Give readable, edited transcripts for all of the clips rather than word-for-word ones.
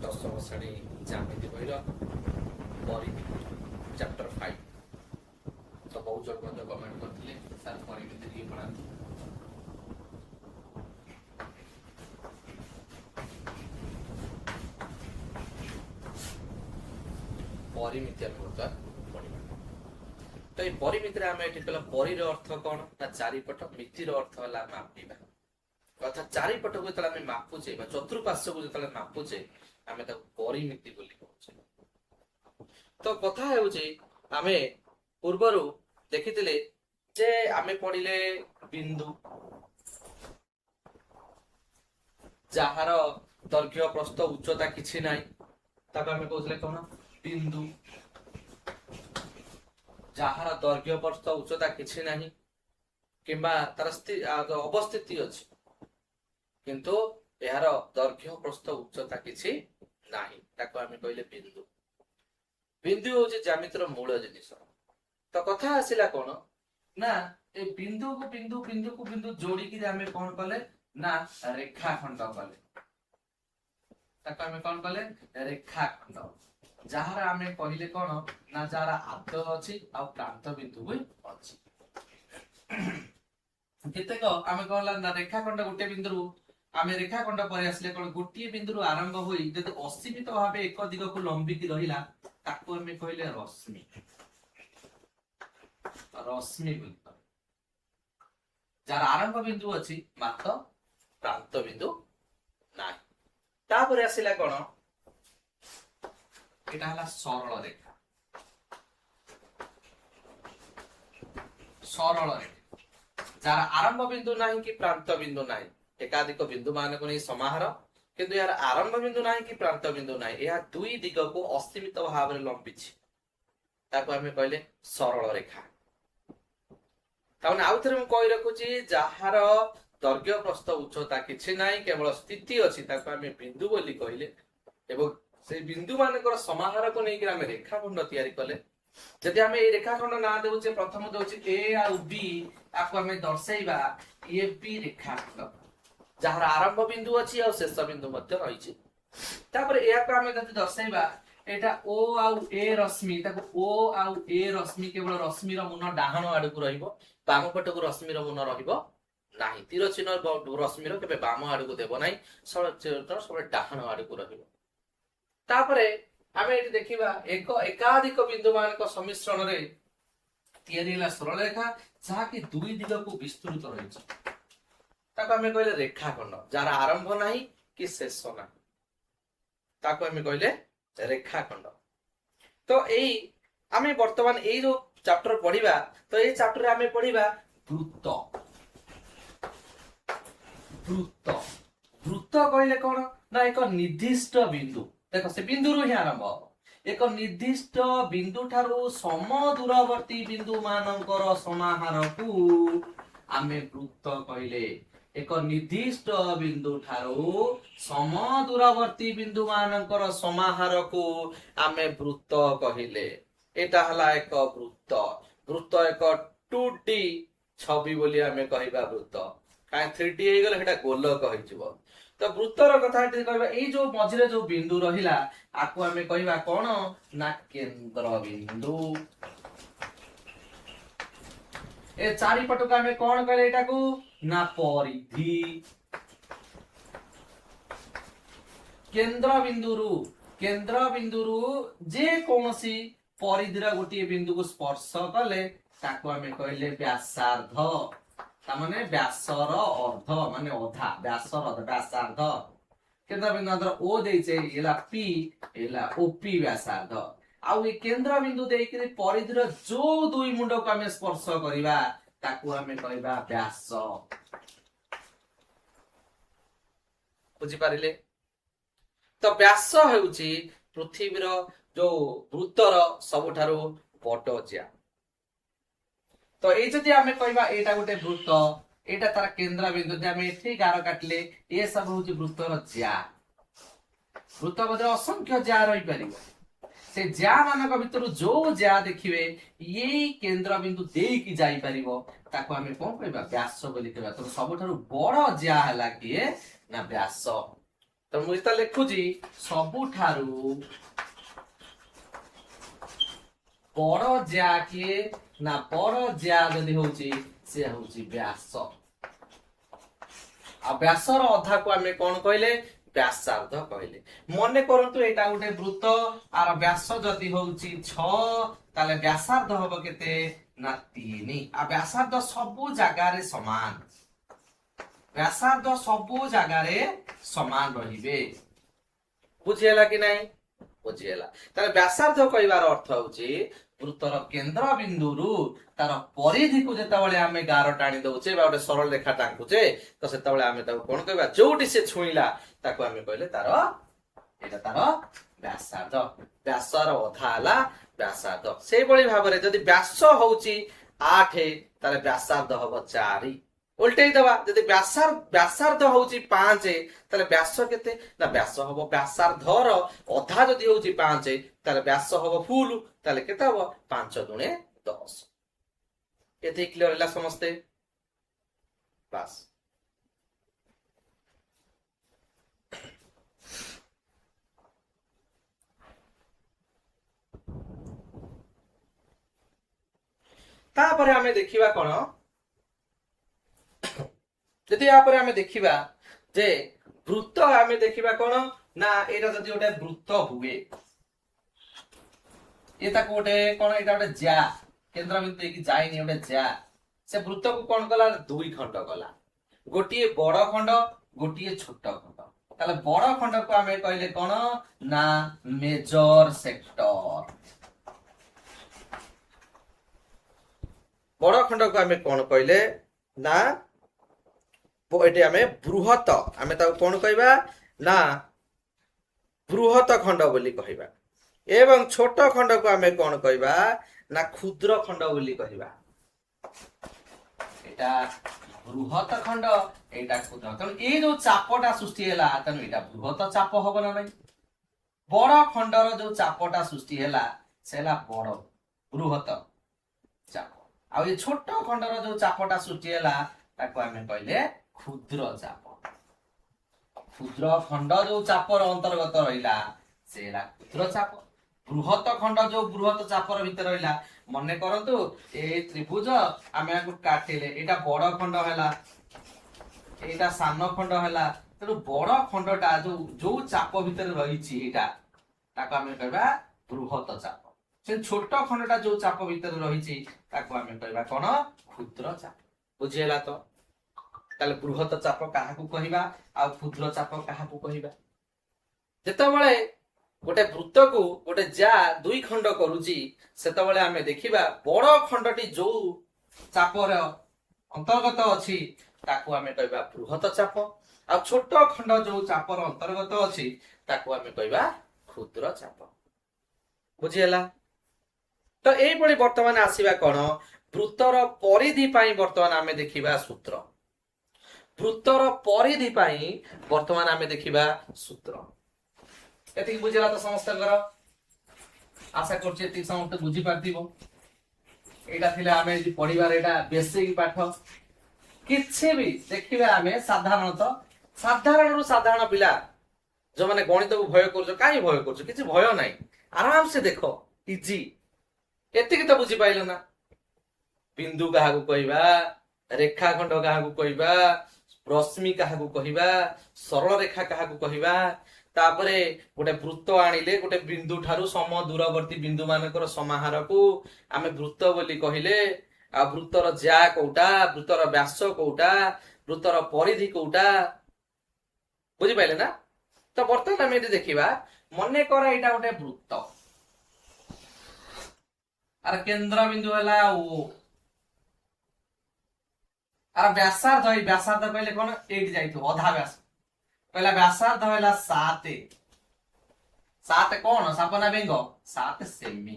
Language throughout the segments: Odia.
ଦଶମ ଶ୍ରେଣୀ ଜ୍ୟାମିତି ବହିର ପରିମିତି ଚାପ୍ଟର 5। ତ ବହୁତ ଜଣ ମଧ୍ୟ କମେଣ୍ଟ କରିଥିଲେ ସାର୍ ପରିମିତି ଟିକେ ପଢ଼ାନ୍ତୁ। ପରିମିତି ଆମେ ବର୍ତ୍ତମାନ ପଢ଼ିବା। ତ ଏଇ ପରିମିତିରେ ଆମେ ଏଠି କହିଲା ପରିର ଅର୍ଥ କଣ ନା ଚାରିପଟ, ମିତିର ଅର୍ଥ ହେଲା ମାପିବା। ଅର୍ଥାତ୍ ଚାରିପଟକୁ ଯେତେବେଳେ ଆମେ ମାପୁଛେ ବା ଚତୁଃପାର୍ଶ୍ୱକୁ ଯେତେବେଳେ ମାପୁଛେ ଆମେ ତାକୁ ପରିମିତି ବୋଲି କହୁଛେ। ତ କଥା ହେଉଛି ଆମେ ପୂର୍ବରୁ ଦେଖିଥିଲେ ଯେ ଆମେ ପଢିଲେ ବିନ୍ଦୁ, ଯାହାର ଦୈର୍ଘ୍ୟ ପ୍ରସ୍ଥ ଉଚ୍ଚତା କିଛି ନାହିଁ ତାକୁ ଆମେ କହୁଥିଲେ କଣ ବିନ୍ଦୁ। ଯାହାର ଦୈର୍ଘ୍ୟ ପ୍ରସ୍ଥ ଉଚ୍ଚତା କିଛି ନାହିଁ କିମ୍ବା ତାର ଅବସ୍ଥିତି ଅଛି କିନ୍ତୁ ଏହାର ଦୈର୍ଘ୍ୟ ପ୍ରସ୍ଥ ଉଚ୍ଚତା କିଛି ନାହିଁ ତାକୁ ଆମେ କହିଲେ ବିନ୍ଦୁ। ବିନ୍ଦୁ ହଉଛି ଜ୍ୟାମିତିର ମୂଳ ଜିନିଷ। ତ କଥା ଆସିଲା କଣ ନା ଏ ବିନ୍ଦୁକୁ ବିନ୍ଦୁ ଯୋଡିକି ଆମେ କଣ କଲେ ନା ରେଖାଖଣ୍ଡ କଲେ। ତାକୁ ଆମେ କଣ କଲେ ରେଖାଖଣ୍ଡ। ଯାହାର ଆମେ କହିଲେ କଣ ନା ଯାହାର ଆଦ ଅଛି ଆଉ ପ୍ରାନ୍ତ ବିନ୍ଦୁ ବି ଅଛି। କେତେକ ଆମେ କଣ ନା ରେଖାଖଣ୍ଡ ଗୋଟେ ବିନ୍ଦୁରୁ ଆମେ ରେଖାଖଣ୍ଡ ପରେ ଆସିଲେ କଣ ଗୋଟିଏ ବିନ୍ଦୁରୁ ଆରମ୍ଭ ହୋଇ ଯଦି ଅସୀମିତ ଭାବେ ଏକ ଦିଗକୁ ଲମ୍ବିକି ରହିଲା ତାକୁ ଆମେ କହିଲେ ରଶ୍ମି। ରଶ୍ମି ବୋଲି ଯାହାର ଆରମ୍ଭ ବିନ୍ଦୁ ଅଛି ମାତ୍ର ପ୍ରାନ୍ତ ବିନ୍ଦୁ ନାହିଁ। ତାପରେ ଆସିଲା କଣ ଏଟା ହେଲା ସରଳ ରେଖା। ସରଳ ରେଖା ଯାହାର ଆରମ୍ଭ ବିନ୍ଦୁ ନାହିଁ କି ପ୍ରାନ୍ତ ବିନ୍ଦୁ ନାହିଁ, ଏକାଧିକ ବିନ୍ଦୁ ମାନଙ୍କୁ ନେଇ ସମାହାର କିନ୍ତୁ ଏହାର ଆରମ୍ଭ ବିନ୍ଦୁ ନାହିଁ କି ପ୍ରାନ୍ତ ବିନ୍ଦୁ ନାହିଁ, ଏହା ଦୁଇ ଦିଗକୁ ଅସୀମିତ ଭାବରେ ଲମ୍ବିଛି ତାକୁ ଆମେ କହିଲେ ସରଳ ରେଖା। ତାମାନେ ଆଉ ଥରେ ମୁଁ କହି ରଖୁଛି ଯାହାର ଦୈର୍ଘ୍ୟ ପ୍ରସ୍ଥ ଉଚ୍ଚତା କିଛି ନାହିଁ କେବଳ ସ୍ଥିତି ଅଛି ତାକୁ ଆମେ ବିନ୍ଦୁ ବୋଲି କହିଲେ ଏବଂ ସେଇ ବିନ୍ଦୁ ମାନଙ୍କର ସମାହାରକୁ ନେଇକି ଆମେ ରେଖାଖଣ୍ଡ ତିଆରି କଲେ। ଯଦି ଆମେ ଏଇ ରେଖାଖଣ୍ଡ ନାଁ ଦେଉଛେ ପ୍ରଥମ ଦେଉଛେ ଏ ଆଉ ବି, ତାକୁ ଆମେ ଦର୍ଶାଇବା ଏ ବି ରେଖାଖଣ୍ଡ ଯାହାର ଆରମ୍ଭ ବିନ୍ଦୁ ଅଛି ଆଉ ଶେଷ ବିନ୍ଦୁ ମଧ୍ୟ ରହିଛି। ତାପରେ ଏହାକୁ ଆମେ ଯଦି ଦର୍ଶାଇବା ଏଟା ଓ ଆଉ ଏ ରଶ୍ମି, ତାକୁ ଓ ଆଉ ଏ ରଶ୍ମି କେବଳ ରଶ୍ମିର ମୁନ ଡାହାଣ ଆଡକୁ ରହିବ, ବାମ ପଟକୁ ରଶ୍ମିର ମୁନ ରହିବ ନାହିଁ। ତୀର ଚିହ୍ନ ରଶ୍ମିର କେବେ ବାମ ଆଡକୁ ଦେବ ନାହିଁ, ସବୁବେଳେ ଡାହାଣ ଆଡକୁ ରହିବ। ତାପରେ ଆମେ ଏଠି ଦେଖିବା ଏକାଧିକ ବିନ୍ଦୁ ମାନଙ୍କ ସମ୍ମିଶ୍ରଣରେ ତିଆରି ହେଲା ସରଳ ରେଖା ଯାହାକି ଦୁଇ ଦିଗକୁ ବିସ୍ତୃତ ରହିଛି। ତାକୁ ଆମେ କହିଲେ ରେଖାଖଣ୍ଡ। ଯାହାର ଆରମ୍ଭ ନାହିଁ କି ଶେଷ ନାହିଁ ତାକୁ ଆମେ କହିଲେ ରେଖାଖଣ୍ଡ। ତ ଏଇ ଆମେ ବର୍ତ୍ତମାନ ଏଇ ଯୋଉ ଚାପ୍ଟର ପଢିବା, ତ ଏଇ ଚାପ୍ଟରରେ ଆମେ ପଢିବା ବୃତ୍ତ। ବୃତ୍ତ ବୃତ୍ତ କହିଲେ କଣ ନା ଏକ ନିର୍ଦ୍ଦିଷ୍ଟ ବିନ୍ଦୁ, ଦେଖ ସେ ବିନ୍ଦୁରୁ ହିଁ ଆରମ୍ଭ ହବ। ଏକ ନିର୍ଦ୍ଦିଷ୍ଟ ବିନ୍ଦୁ ଠାରୁ ସମ ଦୂରବର୍ତ୍ତୀ ବିନ୍ଦୁ ମାନଙ୍କର ସମାହାରକୁ ଆମେ ବୃତ୍ତ କହିଲେ। ଏକ ନିର୍ଦ୍ଦିଷ୍ଟ ବିନ୍ଦୁ ଠାରୁ ସମ ଦୂରବର୍ତ୍ତୀ ବିନ୍ଦୁ ମାନଙ୍କର ସମାହାରକୁ ଆମେ ବୃତ୍ତ କହିଲେ। ଏଟା ହେଲା ଏକ ବୃତ୍ତ। ବୃତ୍ତ ଏକ 2D ଛବି ବୋଲି ଆମେ କହିବା ବୃତ୍ତ। କାହିଁ 3D ହେଇଗଲେ ସେଟା ଗୋଲକ ହେଇଯିବ। ତ ବୃତ୍ତର କଥା ଏଠି କହିବା ଏଇ ଯୋଉ ମଝିରେ ଯୋଉ ବିନ୍ଦୁ ରହିଲା ଆକୁ ଆମେ କହିବା କଣ ନା କେନ୍ଦ୍ର ବିନ୍ଦୁ। ଏ ଚାରିପଟକୁ ଆମେ କଣ କହିଲେ ଏଟାକୁ ନା ପରିଧି। କେନ୍ଦ୍ର ବିନ୍ଦୁରୁ ଯେ କୌଣସି ପରିଧିର ଗୋଟିଏ ବିନ୍ଦୁକୁ ସ୍ପର୍ଶ କଲେ ତାକୁ ଆମେ କହିଲେ ବ୍ୟାସାର୍ଦ୍ଧ। ତାମାନେ ବ୍ୟାସର ଅର୍ଧ ମାନେ ଅଧା, ବ୍ୟାସର ବ୍ୟାସାର୍ଦ୍ଧ। କେନ୍ଦ୍ର ବିନ୍ଦୁ ଓ ଦେଇଛେ ହେଲା ପି, ହେଲା ଓପି ବ୍ୟାସାର୍ଦ୍ଧ। ଆଉ ଏ କେନ୍ଦ୍ର ବିନ୍ଦୁ ଦେଇକିରି ପରିଧିର ଯୋଉ ଦୁଇ ମୁଣ୍ଡକୁ ଆମେ ସ୍ପର୍ଶ କରିବା ତାକୁ ଆମେ କହିବା ବ୍ୟାସ। ବୁଝିପାରିଲେ? ତ ବ୍ୟାସ ହେଉଛି ପୃଥିବୀର ଯୋଉ ବୃତ୍ତର ସବୁଠାରୁ ବଡ ଜ୍ୟା। ତ ଏଇ ଯଦି ଆମେ କହିବା ଏଇଟା ଗୋଟେ ବୃତ୍ତ, ଏଇଟା ତାର କେନ୍ଦ୍ର ବିନ୍ଦୁ, ଯଦି ଆମେ ଏଠି ଗାର କାଟିଲେ ଏ ସବୁ ହଉଛି ବୃତ୍ତର ଜ୍ୟା। ବୃତ୍ତ ମଧ୍ୟରେ ଅସଂଖ୍ୟ ଜ୍ୟା ରହିପାରିବ। ସେ ଜ୍ୟା ମାନଙ୍କ ଭିତରୁ ଯୋଉ ଜ୍ୟା ଦେଖିବେ ଏଇ କେନ୍ଦ୍ର ବିନ୍ଦୁ ଦେଇକି ଯାଇପାରିବ ତାକୁ ଆମେ କଣ କହିବା ବ୍ୟାସ ବୋଲି କହିବା। ତ ସବୁଠାରୁ ବଡ ଜ୍ୟା ହେଲା କିଏ ନା ବ୍ୟାସ। ତ ମୁଁ ଯେତେବେଳେ ଲେଖୁଛି ସବୁଠାରୁ ବଡ ଜ୍ୟା କିଏ ନା ବଡ ଜ୍ୟା ଯଦି ହଉଛି ସେ ହଉଛି ବ୍ୟାସ। ଆଉ ବ୍ୟାସର ଅଧାକୁ ଆମେ କଣ କହିଲେ ବ୍ୟାସାର୍ଦ୍ଧ କହିଲେ। ମନେ କରନ୍ତୁ ଏଇଟା ଗୋଟେ ବୃତ୍ତ, ଆର ବ୍ୟାସ ଯଦି ହଉଛି 6 ତାହେଲେ ବ୍ୟାସାର୍ଦ୍ଧ ହବ କେତେ ନା 3। ଆଉ ବ୍ୟାସାର୍ଦ୍ଧ ସବୁ ଜାଗାରେ ସମାନ, ବ୍ୟାସାର୍ଦ୍ଧ ସବୁ ଜାଗାରେ ସମାନ ରହିବେ। ବୁଝିହେଲା କି ନାଇଁ? ବୁଝିହେଲା। ତାହେଲେ ବ୍ୟାସାର୍ଦ୍ଧ କହିବାର ଅର୍ଥ ହଉଛି ବୃତ୍ତର କେନ୍ଦ୍ର ବିନ୍ଦୁରୁ ତାର ପରିଧିକୁ ଯେତେବେଳେ ଆମେ ଗାର ଟାଣି ଦଉଛେ ବା ଗୋଟେ ସରଳ ରେଖା ଟାଙ୍କୁଛେ ତ ସେତେବେଳେ ଆମେ ତାକୁ କଣ କହିବା, ଯୋଉଠି ସେ ଛୁଇଁଲା ତାକୁ ଆମେ କହିଲେ ତାର ଏଇଟା ତାର ବ୍ୟାସାର୍ଦ୍ଧ। ବ୍ୟାସର ଅଧା ହେଲା ବ୍ୟାସାର୍ଦ୍ଧ। ସେଇଭଳି ଭାବରେ ଯଦି ବ୍ୟାସ ହଉଛି 8 ତାହେଲେ ବ୍ୟାସାର୍ଦ୍ଧ ହବ 4। ଉଲଟେଇ ଦବା, ଯଦି ବ୍ୟାସାର୍ଦ୍ଧ ହଉଛି 5 ତାହେଲେ ବ୍ୟାସ କେତେ ନା ବ୍ୟାସ ହବ ବ୍ୟାସାର୍ଦ୍ଧର ଅଧା ଯଦି ହଉଛି 5 ତାହେଲେ ବ୍ୟାସ ହବ ଫୁଲ, ତାହେଲେ କେତେ ହବ 5 ଦୁଣେ 10। ଏତେ କ୍ଲିୟର ହେଲା ସମସ୍ତେ? ବାସ୍। ତାପରେ ଆମେ ଦେଖିବା କଣ, ଯଦି ୟାପରେ ଆମେ ଦେଖିବା ଯେ ବୃତ୍ତ ଆମେ ଦେଖିବା କଣ ନା ଏଇଟା ଯଦି ଗୋଟେ ବୃତ୍ତ ହୁଏ, ଏ ତାକୁ ଗୋଟେ କଣ ଏଇଟା ଗୋଟେ ଜ୍ୟା କେନ୍ଦ୍ରବିନ୍ଦୁ ଦେଇକି ଯାଇନି ଗୋଟେ ଜ୍ୟା, ସେ ବୃତ୍ତକୁ କଣ କଲା 2 ଖଣ୍ଡ କଲା, ଗୋଟିଏ ବଡ ଖଣ୍ଡ ଗୋଟିଏ ଛୋଟ ଖଣ୍ଡ। ତାହେଲେ ବଡ ଖଣ୍ଡକୁ ଆମେ କହିଲେ କଣ ନା ମେଜର ସେକ୍ଟର। ବଡ ଖଣ୍ଡକୁ ଆମେ କଣ କହିଲେ ନା ଏଠି ଆମେ ବୃହତ, ଆମେ ତାକୁ କଣ କହିବା ନା ବୃହତ ଖଣ୍ଡ ବୋଲି କହିବା। ଏବଂ ଛୋଟ ଖଣ୍ଡକୁ ଆମେ କଣ କହିବା ନା କ୍ଷୁଦ୍ର ଖଣ୍ଡ ବୋଲି କହିବା। ଏଇଟା ବୃହତ ଖଣ୍ଡ, ଏଇଟା କ୍ଷୁଦ୍ର। ତେଣୁ ଏଇ ଯୋଉ ଚାପଟା ସୃଷ୍ଟି ହେଲା ତେଣୁ ଏଇଟା ବୃହତ ଚାପ ହବ ନା ନାଇଁ? ବଡ ଖଣ୍ଡର ଯୋଉ ଚାପଟା ସୃଷ୍ଟି ହେଲା ସେ ହେଲା ବଡ ବୃହତ ଚାପ, ଆଉ ଏ ଛୋଟ ଖଣ୍ଡର ଯୋଉ ଚାପଟା ସୃଷ୍ଟି ହେଲା ତାକୁ ଆମେ କହିଲେ କ୍ଷୁଦ୍ର ଚାପ। କ୍ଷୁଦ୍ର ଖଣ୍ଡ ଯୋଉ ଚାପର ଅନ୍ତର୍ଗତ ରହିଲା ସେ ହେଲା କ୍ଷୁଦ୍ର ଚାପ। ବୃହତ ଖଣ୍ଡ ଯୋଉ ବୃହତ ଚାପର ଭିତରେ ରହିଲା, ମନେ କରନ୍ତୁ ଏଇ ତ୍ରିଭୁଜ ଆମେ ଆକୁ କାଟିଲେ, ଏଇଟା ବଡ ଖଣ୍ଡ ହେଲା, ଏଇଟା ସାନ ଖଣ୍ଡ ହେଲା। ତେଣୁ ବଡ ଖଣ୍ଡଟା ଯୋଉ ଚାପ ଭିତରେ ରହିଛି ଏଇଟା ତାକୁ ଆମେ କହିବା ବୃହତ ଚାପ। ସେ ଛୋଟ ଖଣ୍ଡଟା ଯୋଉ ଚାପ ଭିତରେ ରହିଛି ତାକୁ ଆମେ କହିବା କଣ କ୍ଷୁଦ୍ର ଚାପ। ବୁଝିହେଲା ତ? ତାହେଲେ ବୃହତ ଚାପ କାହାକୁ କହିବା ଆଉ କ୍ଷୁଦ୍ର ଚାପ କାହାକୁ କହିବା? ଯେତେବେଳେ ଗୋଟେ ବୃତ୍ତକୁ ଗୋଟେ ଜ୍ୟା 2 ଖଣ୍ଡ କରୁଛି ସେତେବେଳେ ଆମେ ଦେଖିବା ବଡ ଖଣ୍ଡଟି ଯୋଉ ଚାପର ଅନ୍ତର୍ଗତ ଅଛି ତାକୁ ଆମେ କହିବା ବୃହତ ଚାପ, ଆଉ ଛୋଟ ଖଣ୍ଡ ଯୋଉ ଚାପର ଅନ୍ତର୍ଗତ ଅଛି ତାକୁ ଆମେ କହିବା କ୍ଷୁଦ୍ର ଚାପ। ବୁଝିହେଲା? ତ ଏଇଭଳି ବର୍ତ୍ତମାନ ଆସିବା କଣ ବୃତ୍ତର ପରିଧି ପାଇଁ ବର୍ତ୍ତମାନ ଆମେ ଦେଖିବା ସୂତ୍ର। ବୃତ୍ତର ପରିଧି ପାଇଁ ବର୍ତ୍ତମାନ ଆମେ ଦେଖିବା ସୂତ୍ର। ଏତିକି ବୁଝିଲା ତ ସମସ୍ତଙ୍କର? ଆଶା କରୁଛି ଏତିକି ସମସ୍ତେ ବୁଝିପାରିଥିବ। ଏଇଟା ଥିଲା ଆମେ ପଢିବାର ଏଇଟା ବେସିକ ପାଠ। କିଛି ବି ଦେଖିବା ଆମେ ସାଧାରଣରୁ ସାଧାରଣ ପିଲା ଯୋଉମାନେ ଗଣିତକୁ ଭୟ କରୁଛ, କାହିଁ ଭୟ କରୁଛ? କିଛି ଭୟ ନାହିଁ, ଆରାମସେ ଦେଖ, ଇଜି। ଏତିକି ତ ବୁଝିପାଇଲ ନା? ବିନ୍ଦୁ କାହାକୁ କହିବା, ରେଖାଖଣ୍ଡ କାହାକୁ କହିବା, ରଶ୍ମି କାହାକୁ କହିବା, ସରଳ ରେଖା କାହାକୁ କହିବା, ତାପରେ ଗୋଟେ ବୃତ୍ତ ଆଣିଲେ ଗୋଟେ ବିନ୍ଦୁ ଠାରୁ ସମ ଦୂରବର୍ତ୍ତୀ ବିନ୍ଦୁ ମାନଙ୍କର ସମାହାରକୁ ଆମେ ବୃତ୍ତ ବୋଲି କହିଲେ। ଆଉ ବୃତ୍ତର ଜ୍ୟା କୋଉଟା, ବୃତ୍ତର ବ୍ୟାସ କୋଉଟା, ବୃତ୍ତର ପରିଧି କୋଉଟା, ବୁଝିପାଇଲେ ନା? ତ ବର୍ତ୍ତମାନ ଆମେ ଏଠି ଦେଖିବା, ମନେକର ଏଇଟା ଗୋଟେ ବୃତ୍ତ, ଆର କେନ୍ଦ୍ର ବିନ୍ଦୁ ହେଲା ଓ, ଆର ବ୍ୟାସାର୍ଦ୍ଧ, ଏଇ ବ୍ୟାସାର୍ଦ୍ଧ କହିଲେ କଣ ଏଇଠି ଯାଇଥିବ ଅଧା ବ୍ୟାସ, କହିଲା ବ୍ୟାସାର୍ଦ୍ଧ ହେଲା 7। 7 କଣ ସାପ ନା ବେଙ୍ଗ? 7 ସେମି।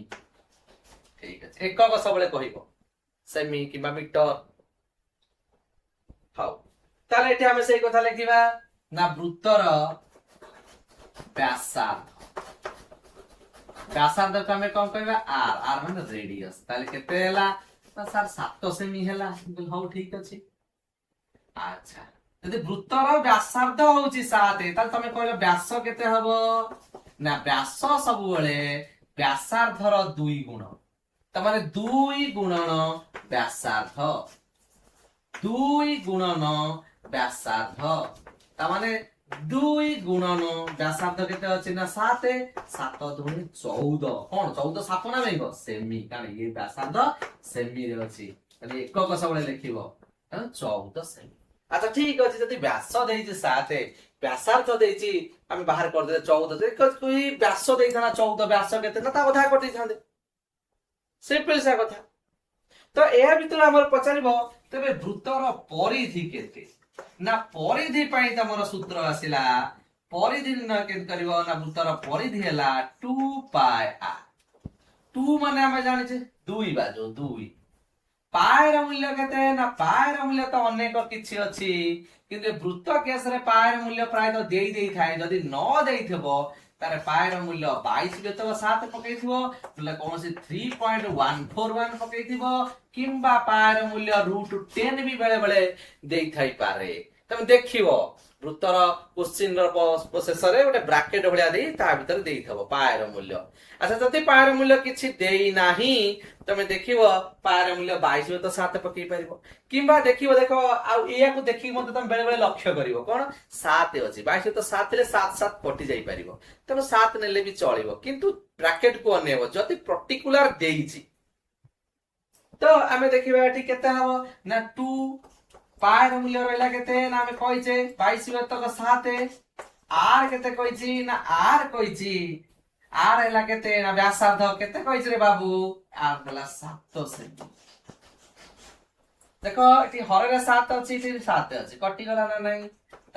ଠିକ ଅଛି, ଏକକ ସବୁବେଳେ କହିବ, ସେମି କିମ୍ବା ମିଟର। ହଉ, ତାହେଲେ ଏଠି ଆମେ ସେଇ କଥା ଲେଖିବା ନା ବୃତ୍ତର ବ୍ୟାସାର୍ଦ୍ଧ। ବ୍ୟାସାର୍ଦ୍ଧକୁ ଆମେ କଣ କହିବା ଆର, ଆର ମାନେ ରେଡିୟସ। ତାହେଲେ କେତେ ହେଲା ନା ସାର୍ 7 ସେମି ହେଲା। ହଉ ଠିକ ଅଛି। ଆଚ୍ଛା, ଯଦି ବୃତ୍ତର ବ୍ୟାସାର୍ଦ୍ଧ ହଉଛି 7 ତାହେଲେ ତମେ କହିଲ ବ୍ୟାସ କେତେ ହବ ନା ବ୍ୟାସ ସବୁବେଳେ ବ୍ୟାସାର୍ଦ୍ଧର 2 ଗୁଣ ତାମାନେ 2 ଗୁଣନ ବ୍ୟାସାର୍ଦ୍ଧ 2 ଗୁଣନ ବ୍ୟାସାର୍ଦ୍ଧ ତାମାନେ 2 ଗୁଣନ ବ୍ୟାସାର୍ଦ୍ଧ କେତେ ଅଛି ନା 7 7 ଦୁଣି 14 କଣ 14 ସାପ ନା ନାଇଁ ସେମି କାରଣ ଇଏ ବ୍ୟାସାର୍ଦ୍ଧ ସେମିରେ ଅଛି ତାହେଲେ ଏକକ ସବୁବେଳେ ଲେଖିବ 14 ସେମି। আচ্ছা ঠিক আছে যদি ব্যাস ଦେଇଛି 7 ବ୍ୟାସାର୍ଦ୍ଧ ଦେଇଛି ଆମେ ବାହାର କରିଦେଲେ 14 ବ୍ୟାସ ଦେଇଥାନ୍ତା 14 ବ୍ୟାସ କେତେ ନା ତା କଥା କରିଦେଇଥାନ୍ତେ ସିମ୍ପଲ ସେ କଥା। ତ ଏହା ଭିତରେ ଆମର ପଚାରିବ ତେବେ ବୃତ୍ତର ପରିଧି କେତେ ନା ପରିଧି ପାଇଁ ତମର ସୂତ୍ର ଆସିଲା ପରିଧି ନିର୍ଣ୍ଣୟ କେମିତି କରିବ ନା ବୃତ୍ତର ପରିଧି ହେଲା 2 ପାଇ r 2 ମାନେ ଆମେ ଜାଣିଛେ 2 ବାଜୁ 2 ପାଏର ମୂଲ୍ୟ କେତେ ନା ପାଏର ମୂଲ୍ୟ ତ ଅନେକ କିଛି ଅଛି କିନ୍ତୁ ବୃତ୍ତ କେସରେ ପାଏର ମୂଲ୍ୟ ପ୍ରାୟତଃ ଦେଇଥାଏ ଯଦି ନ ଦେଇଥିବ ତାର ପାଏର ମୂଲ୍ୟ 22 ଯେତେବେଳେ 7 ପକେଇଥିବ ନହେଲେ କୌଣସି 3.141 ପକେଇଥିବ କିମ୍ବା ପାଏର ମୂଲ୍ୟ √10 ବି ବେଳେ ବେଳେ ଦେଇଥାଇ ପାରେ ତମେ ଦେଖିବ ବୃତ୍ତର କ୍ୱେଶ୍ଚିନର ଶେଷରେ ଗୋଟେ ବ୍ରାକେଟ ଭଳିଆ ଦେଇ ତା ଭିତରେ ଦେଇଥିବ ପାଏର ମୂଲ୍ୟ। ଆଚ୍ଛା ଯଦି ପାଏର ମୂଲ୍ୟ କିଛି ଦେଇ ନାହିଁ ତମେ ଦେଖିବ ପାଏର ମୂଲ୍ୟ 22 ତ 7 ପକେଇ ପାରିବ କିମ୍ବା ଦେଖିବ ଦେଖ ଆଉ ଏହାକୁ ଦେଖିକି ମଧ୍ୟ ତମେ ବେଳେ ବେଳେ ଲକ୍ଷ୍ୟ କରିବ କଣ 7 ଅଛି 22 ତ 7 ରେ 7 7 କଟି ଯାଇ ପାରିବ ତେଣୁ 7 ନେଲେ ବି ଚଳିବ କିନ୍ତୁ ବ୍ରାକେଟ କୁ ଅନେଇବ ଯଦି ପର୍ଟିକୁଲାର ଦେଇଛି ତ ଆମେ ଦେଖିବା ଏଠି କେତେ ହବ ନା 2 ପାଏର ମୂଲ୍ୟ ରହିଲା କେତେ ନା ଆମେ କହିଛେ 22 ତକ 7 r କେତେ କହିଛି ନା r କହିଛି r ହେଲା କେତେ ନା ବ୍ୟାସାର୍ଦ୍ଧ କେତେ କହିଛି ରେ ବାବୁ r ହେଲା 7 ସେମି ଦେଖ ଏଠି ହରରେ 7 ଅଛି ଏଠି 7 ଅଛି କଟିଗଲା ନା ନାହିଁ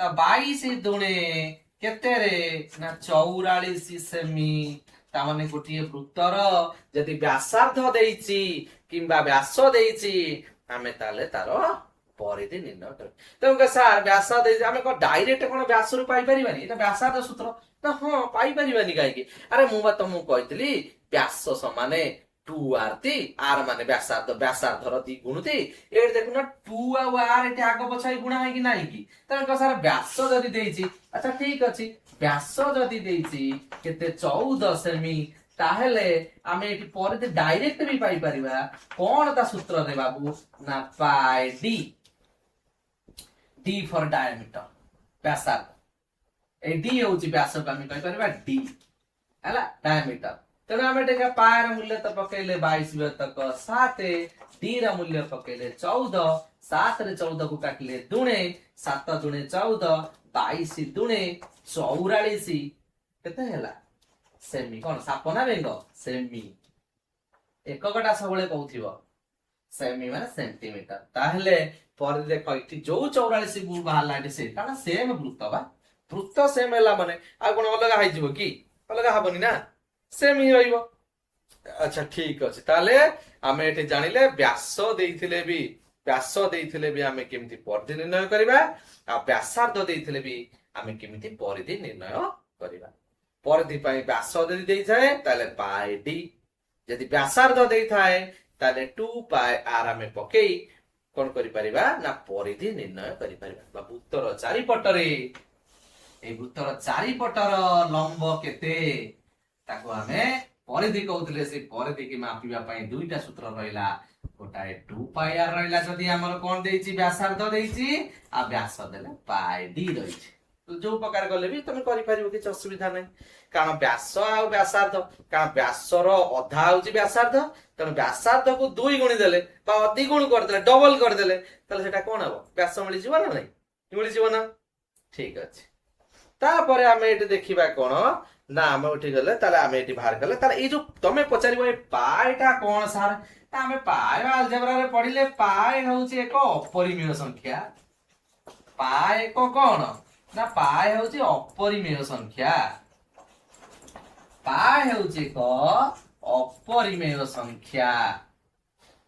ତ 22 ଦୁणे କେତେ ରେ ନା 44 ସେମି ତାମାନେ ଗୋଟିଏ ବୃତ୍ତର ଯଦି ବ୍ୟାସାର୍ଦ୍ଧ ଦେଇଛି କିମ୍ବା ବ୍ୟାସ ଦେଇଛି ଆମେ ତାହେଲେ ତାର ପରିଧି ନିର୍ଣ୍ଣୟ କରିବା ତେଣୁ ସାର୍ ବ୍ୟାସ ଦେଇଛି ଆମେ କଣ ଡାଇରେକ୍ଟ କଣ ବ୍ୟାସରୁ ପାଇପାରିବାନି ଏଟା ବ୍ୟାସାର୍ଦ୍ଧ ସୂତ୍ର ନା ହଁ ପାଇପାରିବାନି କାହିଁକି ଆରେ ମୁଁ ବା ତମକୁ କହିଥିଲି ବ୍ୟାସ ସମାନେ 2r r ମାନେ ବ୍ୟାସାର୍ଦ୍ଧର 2 ଗୁଣୁତି ଏଠି ଦେଖୁନ 2 ଆଉ r ଏଠି ଆଗ ପଛ ଗୁଣା ହେଇକି ନାହିଁ କି ତେଣୁ ସାର୍ ବ୍ୟାସ ଯଦି ଦେଇଛି ଆଚ୍ଛା ଠିକ ଅଛି ବ୍ୟାସ ଯଦି ଦେଇଛି କେତେ 14 ସେମି ତାହେଲେ ଆମେ ଏଠି ପରିଧି ଡାଇରେକ୍ଟ ବି ପାଇପାରିବା କଣ ତା ସୂତ୍ର ଦେ ବାବୁ ନା ପାଇ d ଫର ଡାୟାମିଟର ବ୍ୟାସାର୍ଦ୍ଧ ଏ d ହେଉଛି ବ୍ୟାସକୁ ଆମେ କହିପାରିବା d ହେଲା ଡାୟାମିଟର ତେଣୁ ଆମେ ଟିକେ ପାଏର ମୂଲ୍ୟ ତ ପକେଇଲେ 22 ତକ 7 d ର ମୂଲ୍ୟ ପକେଇଲେ 14 7 ରେ 14 କୁ କାଟିଲେ ଦୁଣେ 7 ଦୁଣେ 14 22 ଦୁଣେ 44 କେତେ ହେଲା ସେମି କଣ ସାପ ନା ବେଙ୍ଗ ସେମି ଏକକଟା ସବୁବେଳେ କହୁଥିବ ସେମି ମାନେ ସେଣ୍ଟିମିଟର ତାହେଲେ ପରେ ଦେଖ ଏଠି ଯୋଉ 44 କୁ ବାହାରିଲା ଏଠି ସେ କାରଣ ସେମ ବୃତ୍ତ ବା ବୃତ୍ତ ସେମ ହେଲା ମାନେ ଆଉ କଣ ଅଲଗା ହେଇଯିବ କି ଅଲଗା ହବନି ନା ସେମ ହିଁ ରହିବ। ଆଚ୍ଛା ଠିକ ଅଛି ତାହେଲେ ଆମେ ଏଠି ଜାଣିଲେ ବ୍ୟାସ ଦେଇଥିଲେ ବି ଆମେ କେମିତି ପରିଧି ନିର୍ଣ୍ଣୟ କରିବା ଆଉ ବ୍ୟାସାର୍ଦ୍ଧ ଦେଇଥିଲେ ବି ଆମେ କେମିତି ପରିଧି ନିର୍ଣ୍ଣୟ କରିବା ପରିଧି ପାଇଁ ବ୍ୟାସ ଯଦି ଦେଇଥାଏ ତାହେଲେ ପାଇ d ଯଦି ବ୍ୟାସାର୍ଦ୍ଧ ଦେଇଥାଏ ତାହେଲେ 2 ପାଇ r ଆମେ ପକେଇ କଣ କରିପାରିବା ନା ପରିଧି ନିର୍ଣ୍ଣୟ କରିପାରିବା ବା ବୃତ୍ତର ଚାରିପଟରେ এই ବୃତ୍ତର ଚାରିପଟର ଲମ୍ବ କେତେ ତାକୁ ଆମେ ପରିଧି କହୁଥିଲେ ସେ ପରିଧିକି ମାପିବା ପାଇଁ ଦୁଇଟା ସୂତ୍ର ରହିଲା ଗୋଟାଏ 2 ପାଇ r ରହିଲା ଯଦି ଆମର କଣ ଦେଇଛି ବ୍ୟାସାର୍ଦ୍ଧ ଦେଇଛି ଆଉ ବ୍ୟାସ ଦେଲେ ପାଇ d ରହିଛି ଯୋଉ ପ୍ରକାର କଲେ ବି ତମେ କରିପାରିବ କିଛି ଅସୁବିଧା ନାହିଁ କାରଣ ବ୍ୟାସ ଆଉ ବ୍ୟାସାର୍ଦ୍ଧ କାରଣ ବ୍ୟାସର ଅଧା ହଉଛି ବ୍ୟାସାର୍ଦ୍ଧ ତେଣୁ ବ୍ୟାସାର୍ଦ୍ଧକୁ 2 ଗୁଣି ଦେଲେ ବା ଦ୍ୱିଗୁଣ କରିଦେଲେ ଡବଲ କରିଦେଲେ ତାହେଲେ ସେଟା କଣ ହବ ବ୍ୟାସ ମିଳିଯିବ ନା ନାଇଁ ମିଳିଯିବ ନା ଠିକ ଅଛି ତାପରେ ଆମେ ଏଠି ଦେଖିବା କଣ ନା ଆମେ ଏଠି ଗଲେ ତାହେଲେ ଆମେ ଏଠି ବାହାର କଲେ ତାହେଲେ ଏଇ ଯୋଉ ତମେ ପଚାରିବ ଏ ପାଇଟା କଣ ସାର୍ ଆମେ ପାଇ ଆଲଜେବ୍ରାରେ ପଢିଲେ ପାଇ ହଉଛି ଏକ ଅପରିମେୟ ସଂଖ୍ୟା ପାଇ ଏକ କଣ ନା ପାଇ ହଉଛି ଅପରିମେୟ ସଂଖ୍ୟା ପାଇ ହଉଛି ଏକ ଅପରିମେୟ ସଂଖ୍ୟା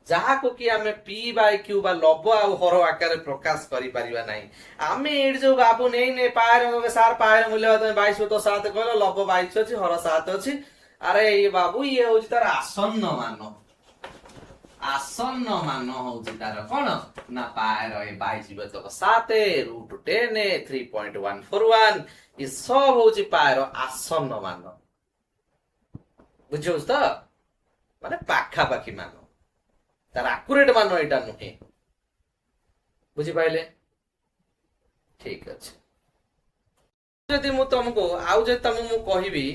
ଯାହାକୁ କି ଆମେ p by q ବା ଲବ ଆଉ ହର ଆକାରରେ ପ୍ରକାଶ କରିପାରିବା ନାହିଁ ଆମେ ଏଠି ଯୋଉ ବାବୁ ନେଇ ପାଏର ସାର୍ ପାଏର ମୂଲ୍ୟ 22 ତ 7 କହିଲ ଲବ 22 ଅଛି ହର 7 ଅଛି ଆରେ ଏଇ ବାବୁ ଇଏ ହଉଛି ତାର ଆସନ୍ନ ମାନ आसन्न मान होउची तार कोन ना पाएर 22/7 √10 3.141 ये सब होउची पाएर आसन्न मान बुझियोस त माने पाखा पाखी मान तार एक्युरेट मान एटा नुहे बुझी पाइले ठीक अछि जदि मु तुमको आउ जे तुमको कहबी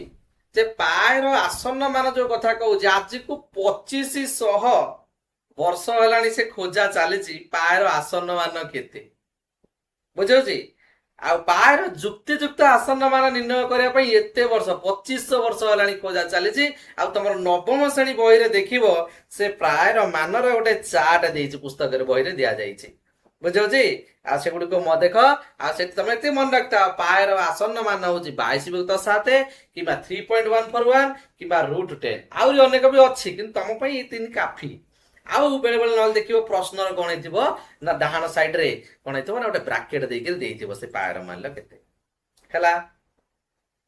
जे पाएर आसन्न मान जो कथा कहू जे आज को 2500 वर्ष हेलानी से खोजा चली पाएर आसन्न मान केते बुझे आ पाएर जुक्ति जुक्त आसन्न मान निर्णय करने एते वर्ष 2500 वर्ष हेलानी खोजा चली आ तुम नवम श्रेणी बही रे देखिबो से पाएर मानर गोटे चार्ट देछि पुस्तक रे बही रे दिया जाइछि बुझे आ से गुडी को म देख आ से तुम एते मन रखता पाएर आसन्न मान होछि 22/7 किबा 3.141 किबा √10 आउरी अनेक भी अछि किंतु तुम पई ई तीन काफी आउ बेले बेले नल देखिबो प्रश्न रे कोन हेतिबो ना डाहाण साइड रे कोन हेतिबो ना गोटे ब्रैकेट देइ के देइतिबो से पाएर मान ल केते हला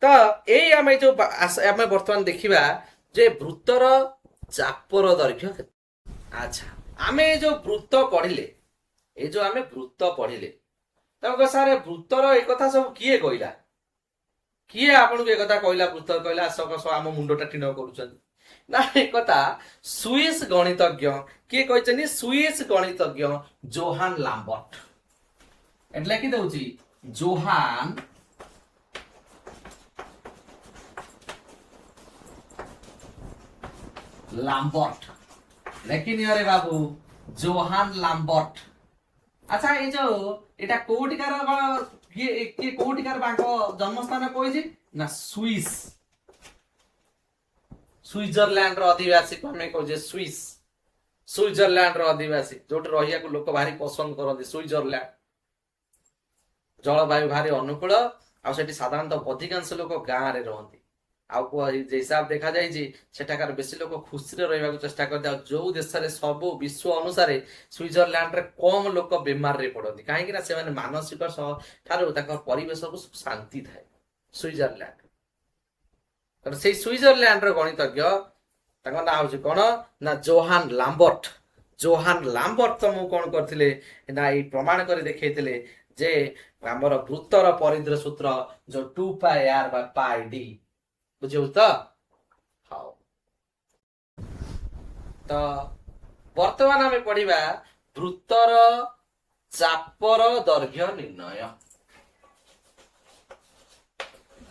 तो एई आमे जो आमे वर्तमान देखिबा जे वृत्तर चापर दैर्घ्य केते अच्छा आमे जो वृत्त पढिले ए जो आमे वृत्त पढिले तब सारे वृत्तर ए कथा सब किए कइला किए आपन के कथा कइला वृत्त कइला सब आम मुंडटा टिन करूछन ना एक कथा स्विस गणितज्ञ किए कहछनी स्विस गणितज्ञ जोहान लाम्बर्ट एटले कि दउची जोहान लाम्बर्ट लेकिन अरे बाबू जोहान लाम्बर्ट अच्छा ये जो एटा कोटिकार ये कोटिकार बांको जन्मस्थान कहछि ना स्विस स्विट्जरलैंड रो आदिवासी को हमें कहजे स्विस स्विट्जरलैंड रो आदिवासी जोट रहिया को लोक भारी पसंद करନ୍ତି स्विट्जरलैंड जलवायु भारी अनुकूल आ सेठी साधारणतः अधिकांश लोक गां रे रहନ୍ତି आ को जे हिसाब देखा जाय जे सेठाकार बेसी लोक खुशी रे रहबा को चेष्टा करते आ जो देश रे सब विश्व अनुसार स्विट्जरलैंड रे कम लोक बीमार रे पड़ନ୍ତି काहे कि ना से माने मानसिक थारो ताकर परिवेश को शांति थाए स्विट्जरलैंड तर से स्विट्जरलैंड रो गणितज्ञ ताका ना होची कोन ना जोहान लाम्बर्ट तो मु कोन करथिले ना ई प्रमाण करी देखैथिले जे हमर वृत्तर परिधि सूत्र जो 2πr / πd बुझियो त हाउ तो वर्तमान हमें पढ़िबा वृत्तर चापर दैर्घ्य निर्णय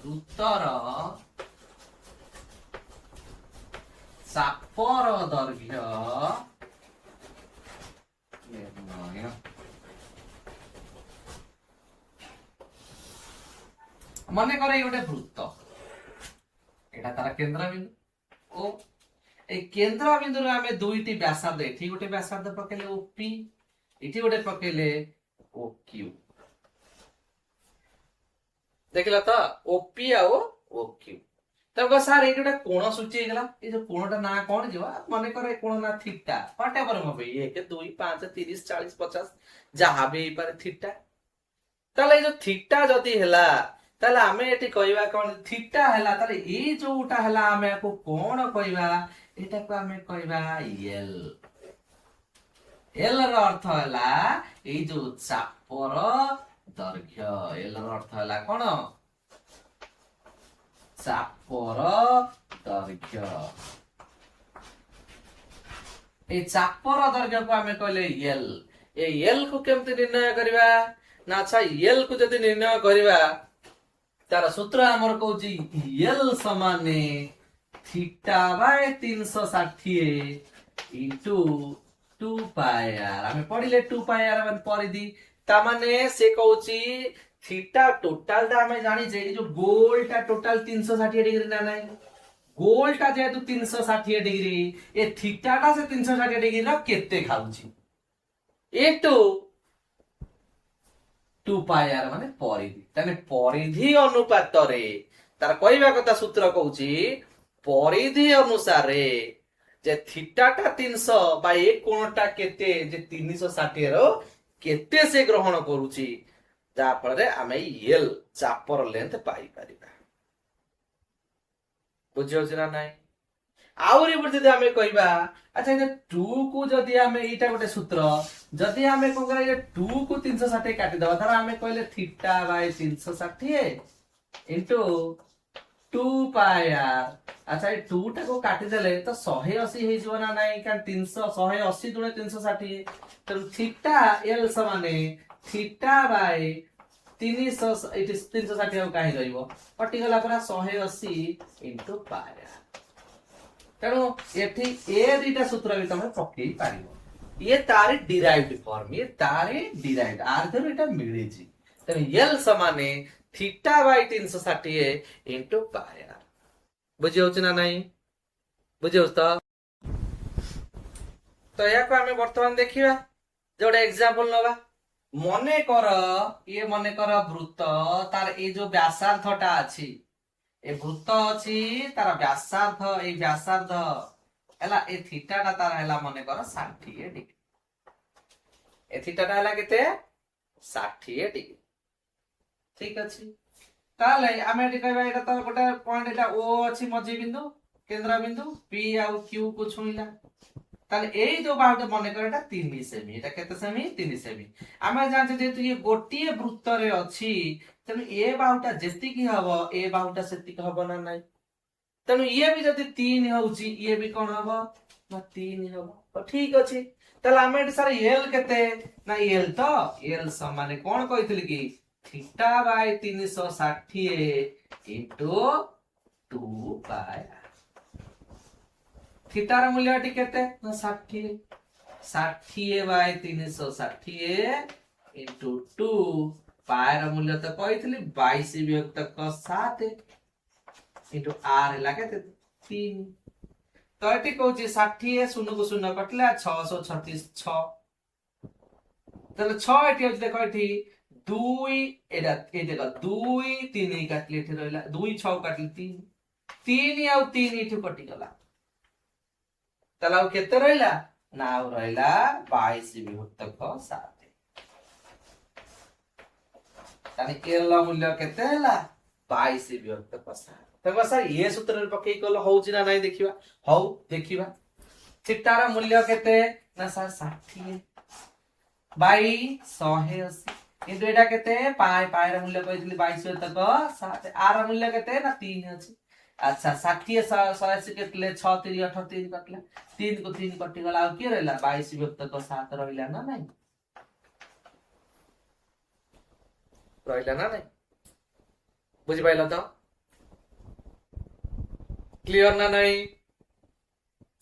वृत्तर चापर दैर्घ्य निर्णय मने करे गोटे वृत्त एटा तार केंद्र बिंदु ओ ए केंद्र बिंदु रे हमें दुईटी व्यासार्ध एठी गोटे व्यासार्ध पकेले ओपी एठी गोटे पकेले ओक्यू देखला त ओपी आ ओक्यू तब सर ये गोटे कोण सूची गला ए जो कोणटा ना कोन जेवा मने करे कोण ना थीटा व्हाटएवर हो भाई 1 2 5 30 40 50 जहां भी पर थीटा तले जो थीटा जदी हैला तले हमें एटी कहबा कोन थीटा हैला तले ए जोटा हैला हमें को कोण कहबा एटा को हमें कहबा एल एल रो अर्थ हैला ए जो चापर दैर्घ्य एल रो अर्थ हैला कोन चापर दैर्घ्य ए चापर दैर्घ्य को हमें कहले एल ए एल को केमते निर्णय करबा ना अच्छा एल को जदी निर्णय करबा तार सूत्र हमर कहूची एल समान थीटा बाय 360 इनटू 2πr हमें पढ़िले 2πr माने परिधि ता माने से कहूची थीटा टोटल दा हमें जानी जे जो गोलटा टोटल 360 डिग्री ना नहीं गोलटा जेतु 360 डिग्री ए थीटाटा से 360 डिग्री रा केते खाउची इनटू 2πr माने परिधि तने परिधि अनुपात रे तार कहबा कथा सूत्र कहूची परिधि अनुसार जे थीटाटा 300 बा ए कोणटा केते जे 360 रो केते से ग्रहण करूची जा फल रे आमे एल चापर लेंथ पाई परिबा बुझियो ना नाही आउरी बुझे जदि आमे कहबा अच्छा ये 2 को जदि आमे एटा गोटे सूत्र जदि आमे कोन करा ये 2 को 360 काटि दबा धर आमे कहले theta by 360 into 2 pi r अच्छा ये 2 टा को काटि देले तो 180 हे जीव ना नाही कारण 300 180 गुणे 360 तो थीटा एल समाने थीटा बाय 360 ଆଉ କାହିଁ ରହିବ କଟିଗଲା ପୁରା 180 इनटू पाई आर ତେଣୁ ଏଠି ଏ ଦିଟା ସୂତ୍ର ବି ତମେ ପକେଇ ପାରିବ ଇଏ ତାରି ଡିରାଇଭଡ ଫର୍ମ ଇଏ ତାରି ଡିରାଇଭଡ ଆର ଦେରୁ ଏଟା ମିଳିଛି ତେଣୁ ଏଲ ସମାନେ theta by 360 into pi r बुझି ହଉଛି ନା ନାହିଁ ବୁଝି ହଉଛି ତ ଏହାକୁ ଆମେ ବର୍ତ୍ତମାନ ଦେଖିବା ଯୋଉଟା एग्जांपल नबा मने कर ये मने कर वृत्त तार ए जो व्यासार्धटा अछि ए वृत्त अछि तार व्यासार्ध ए व्यासार्ध हला ए थीटाटा तार हला मने कर 60 डिग्री ए थीटाटा हला केते 60 डिग्री ठीक अछि ताले आमे एटी कहबा एटा तो गोटे पॉइंट एटा ओ अछि मझी बिंदु केंद्र बिंदु पी आ क्यू को छुइला ताले एई जो बाहुटा मने कर एटा 3 सेमी एटा केते सेमी 3 सेमी आमे जानते जेतु ये गोटिए वृत्त रे अछि तनु ए बाहुटा जेति की हबो ए बाहुटा सेति की हबो ना नाही तनु ये भी जति 3 होउची ये भी कोन हबो ना 3 हबो तो ठीक अछि ताले आमे एटी सारे एल केते ना एल तो एल समान कोन कहितली की थीटा बाय 360 इनटू 2 पाई थीटार मूल्य केते 60 60 बाय 360 इनटू 2 पायर मूल्य तो कहितली 22 विभक्त 7 इनटू आर हला केते 3 तो एटी कहूची 60 शून्य को शून्य कटला 636 6 तले 6 एटी अछि देखो एटी 2 एटा ए देखो 2 3 काटले एठी रहला 2 6 काटले 3 आ 3 एठी कटि गला तला केते रहला ना रहला 22 विभक्त 7 ताने एल मूल्य केते हला 22 विभक्त 7 तबा सर ये सूत्र रे पकई कल होउची ना नाही देखिबा हौ देखिबा थीटार मूल्य केते ना सर 60 बाई 180 किंतु एटा केते पाई पाई रे मूल्य कहितली 22 विभक्त 7 आर मूल्य केते ना 3 अछि अच्छा 60 180 केतले 6 3 8 3 कटला 3 को 3 कटि गला आ के रहला 22 विभक्त 7 रहला ना नाही रहला ना नाही बुझि पाइला तो क्लियर ना नहीं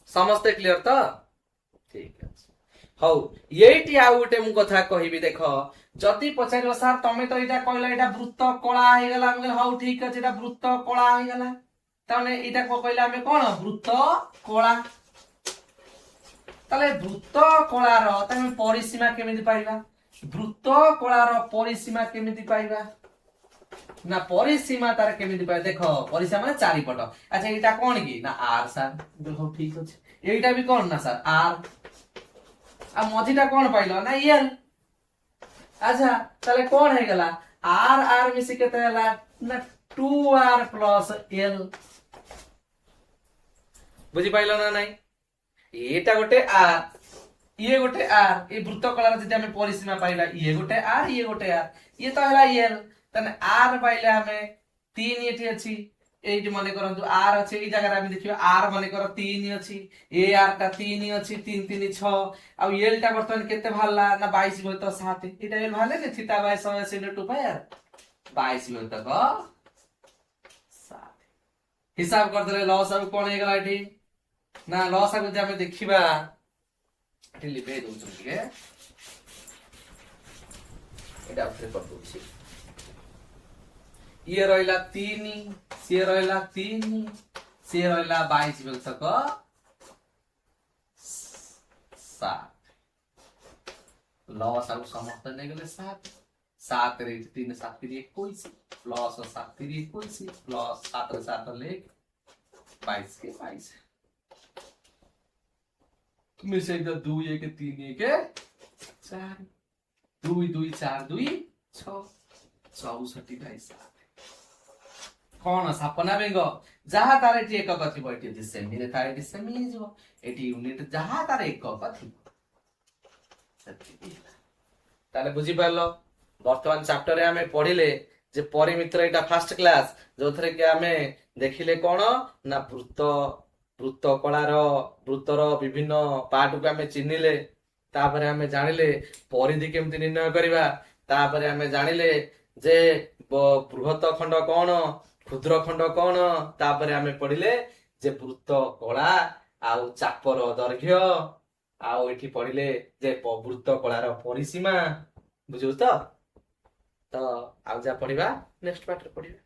समझते क्लियर तो ठीक अछि हौ एटी आ उटे मु कथा कहिबी देखो जति पचारियो सर तमे तो एटा कहला एटा वृत्त कला हे गला हम हौ ठीक अछि एटा वृत्त कला हे गला ताने एटा को कहला हमें कोन वृत्त कला ताले वृत्त कलार तमे परिसीमा केमिति पाइबा वृत्त कलार परिसीमा केमिति पाइबा ना परिसीमा तार केमिति पाइ देखो परिसीमा माने चारि पट अच्छा एटा कोन की ना आर सर देखो ठीक अछि एटा भी कोन ना सर आर आ मझीटा कोन पाइलो ना एल अच्छा ताले कोन हे गला आर आर मिसी केते हला ना 2r प्लस एल बुझी पाइलो ना नाही एटा गोटे आर ये गोटे आर ये वृत्त कलार जदि हमें परिसीमा पाइला ये गोटे आर ये तो हला एल तने आर पाइले हमें 3 एठी अछि एठी माने करंतु आर अछि ए जगह रे हम देखियो आर माने कर 3 अछि ए आर ता 3 अछि 3 3 6 आ एल ता बर्तन केते भालला ना 22 होय तो 7 एटा एल भाले ने theta by 180 into pi R 22 होय तो 7 हिसाब कर देले लॉस अब कोन हे गला एठी ना लॉस अब जे हम देखिबा एठी लिबे दउ के एटा फिर कर दउ ये रहला 3 से रहला 3 से रहला 22 विभक्त 7 लॉस आउ समस्त ने गेले 7 7 रे 3 7 रे 21 प्लस 7 रे 21 प्लस 7 रे 7 ले 22 के 22 में से 2 1 3 1 4 2 2 4 2 6 64 22 7 कौन सपना बेंग ଯାହା ତାର ଏଠି ଏକକ ଥିବ ଏଠି ଯଦି ସେମିରେ ଥାଏ ଏଠି ସେମି ହେଇଯିବ, ଏଠି ୟୁନିଟ ଯାହା ତାର ଏକକ ଥିବ ସେତିକି ହେଲା। ତାହେଲେ ବୁଝିପାରିଲ, ବର୍ତ୍ତମାନ ଚାପ୍ଟରରେ ଆମେ ପଢିଲେ ଯେ ପରିମିତ୍ର, ଏଇଟା ଫାର୍ଷ୍ଟ କ୍ଲାସ, ଯୋଉଥିରେ କି ଆମେ ଦେଖିଲେ କଣ ନା ବୃତ୍ତ କଳାର ବୃତ୍ତର ବିଭିନ୍ନ ପାର୍ଟକୁ ଆମେ ଚିହ୍ନିଲେ, ତାପରେ ଆମେ ଜାଣିଲେ ପରିଧି କେମିତି ନିର୍ଣ୍ଣୟ କରିବା, ତାପରେ ଆମେ ଜାଣିଲେ ଯେ ବୃହତ ଖଣ୍ଡ କଣ, କ୍ଷୁଦ୍ର ଖଣ୍ଡ କଣ, ତାପରେ ଆମେ ପଢିଲେ ଯେ ବୃତ୍ତ କଳା ଆଉ ଚାପର ଦୈର୍ଘ୍ୟ, ଆଉ ଏଠି ପଢିଲେ ଯେ ବୃତ୍ତ କଳାର ପରିସୀମା। ବୁଝୁଛ ତ? ଆଉ ଯାହା ପଢିବା ନେକ୍ସଟ ପାର୍ଟରେ ପଢିବା।